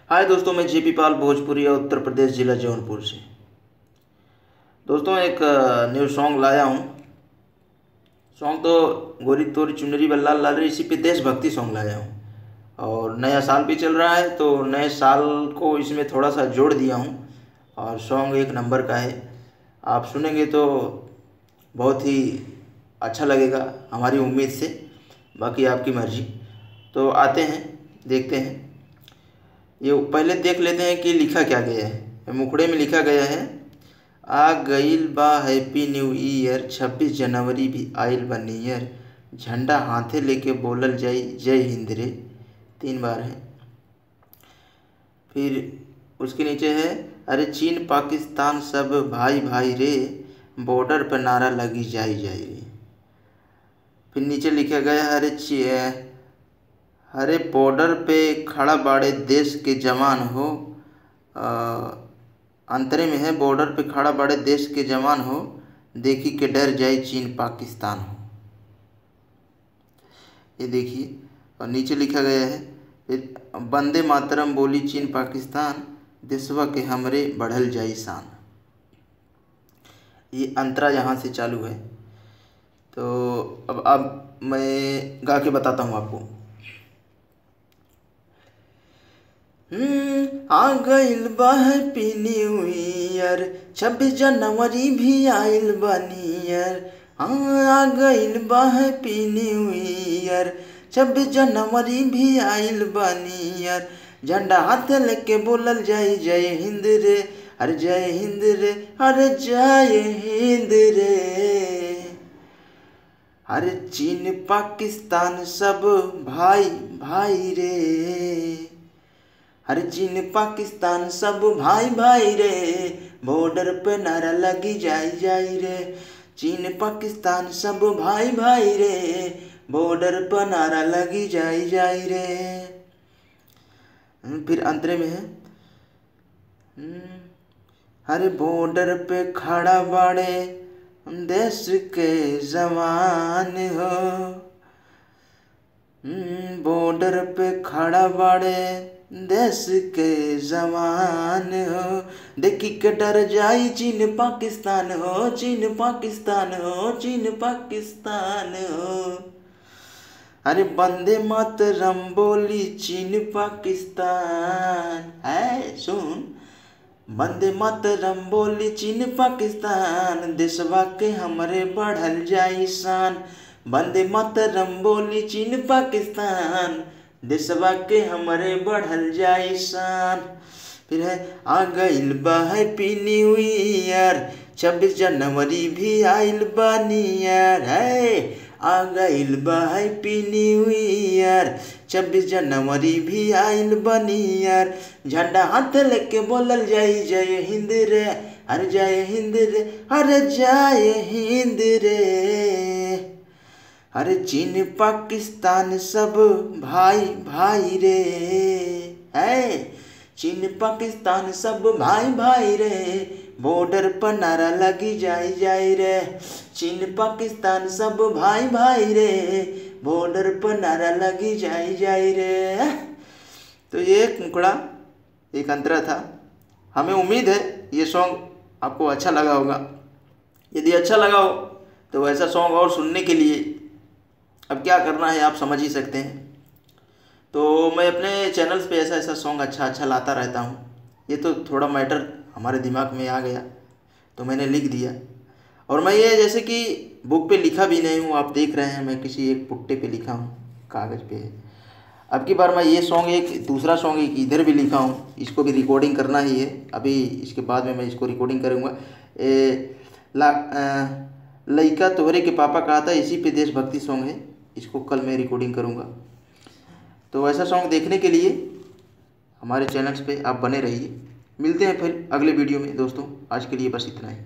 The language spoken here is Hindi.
हाय दोस्तों, मैं जेपी पाल भोजपुरी उत्तर प्रदेश ज़िला जौनपुर से। दोस्तों एक न्यू सॉन्ग लाया हूँ। सॉन्ग तो गोरी तोरी चुनरी बल्ला लाल रे, इसी पे देशभक्ति सॉन्ग लाया हूँ। और नया साल भी चल रहा है तो नए साल को इसमें थोड़ा सा जोड़ दिया हूँ। और सॉन्ग एक नंबर का है, आप सुनेंगे तो बहुत ही अच्छा लगेगा हमारी उम्मीद से। बाकी आपकी मर्जी। तो आते हैं, देखते हैं। ये पहले देख लेते हैं कि लिखा क्या गया है। मुखड़े में लिखा गया है, आ गईल बा हैप्पी न्यू ईयर, 26 जनवरी भी आइल बा नियर, झंडा हाथे लेके बोलल जाई जय हिंद रे। 3 बार है। फिर उसके नीचे है, अरे चीन पाकिस्तान सब भाई भाई रे, बॉर्डर पर नारा लगी जाई जाई रे। फिर नीचे लिखा गया, अरे बॉर्डर पे खड़ा बाड़े देश के जवान हो। अंतरे में है, बॉर्डर पे खड़ा बाड़े देश के जवान हो, देखी के डर जाए चीन पाकिस्तान हो। ये देखिए। और नीचे लिखा गया है, फिर वंदे मातरम बोली चीन पाकिस्तान, देशवा के हमरे बढ़ल जाई शान। ये अंतरा यहाँ से चालू है। तो अब मैं गा के बताता हूँ आपको। आ गईल बा हैप्पी न्यू ईयर, 26 जनवरी भी आइल बा नियर। आ गईल बा हैप्पी न्यू ईयर, 26 जनवरी भी आइल बा नियर, झंडा हाथ लेके बोलल जाई जय हिंद रे, अरे जय हिंद रे, अरे जय हिंद रे। अरे चीन पाकिस्तान सब भाई भाई रे, अरे चीन पाकिस्तान सब भाई भाई रे, बॉर्डर पे नारा लगी जाई जाई रे। चीन पाकिस्तान सब भाई भाई रे, बॉर्डर पे नारा लगी जाई जाई रे। फिर अंतरे में है, अरे बॉर्डर पे खड़ा बाड़े देश के जवान हो, बॉर्डर पे खड़ा बाड़े देश के जवान हो, देखी के डर जाई चीन पाकिस्तान हो, चीन पाकिस्तान हो, चीन पाकिस्तान हो। अरे वंदे मातरम बोली चीन पाकिस्तान है, सुन। वंदे मातरम बोली चीन पाकिस्तान, देशवा के हमरे बढ़ल जाई शान। वंदे मातरम बोली चीन पाकिस्तान, देशवा के हमरे बढ़ल जाई शान। फिर है, आ गईल बा हैप्पी न्यू ईयर, 26 जनवरी भी आइल बा नियर है। आ गईल बा हैप्पी न्यू ईयर, 26 जनवरी भी आइल बा नियर, झंडा हाथ लेके बोलल जाई जय हिंद रे, अरे जय हिंद रे, अरे जय हिंद रे। अरे चीन पाकिस्तान सब भाई भाई रे है, चीन पाकिस्तान सब भाई भाई रे, बॉर्डर पर नारा लगी जाई जाई रे। चीन पाकिस्तान सब भाई भाई रे, बॉर्डर पर नारा लगी जाई जाई रे। तो ये एक मुकड़ा, एक अंतरा था। हमें उम्मीद है ये सॉन्ग आपको अच्छा लगा होगा। यदि अच्छा लगा हो तो ऐसा सॉन्ग और सुनने के लिए अब क्या करना है आप समझ ही सकते हैं। तो मैं अपने चैनल्स पे ऐसा ऐसा सॉन्ग अच्छा लाता रहता हूँ। ये तो थोड़ा मैटर हमारे दिमाग में आ गया तो मैंने लिख दिया। और मैं ये जैसे कि बुक पे लिखा भी नहीं हूँ, आप देख रहे हैं मैं किसी एक पुट्टे पे लिखा हूँ, कागज़ पे है। अब की बार मैं ये सॉन्ग एक दूसरा सॉन्ग एक इधर भी लिखा हूँ, इसको भी रिकॉर्डिंग करना ही है। अभी इसके बाद में मैं इसको रिकॉर्डिंग करूँगा। लइका तोहरे के पापा कहा था, इसी पे देशभक्ति सॉन्ग है, इसको कल मैं रिकॉर्डिंग करूँगा। तो ऐसा सॉन्ग देखने के लिए हमारे चैनल्स पे आप बने रहिए। मिलते हैं फिर अगले वीडियो में दोस्तों। आज के लिए बस इतना ही।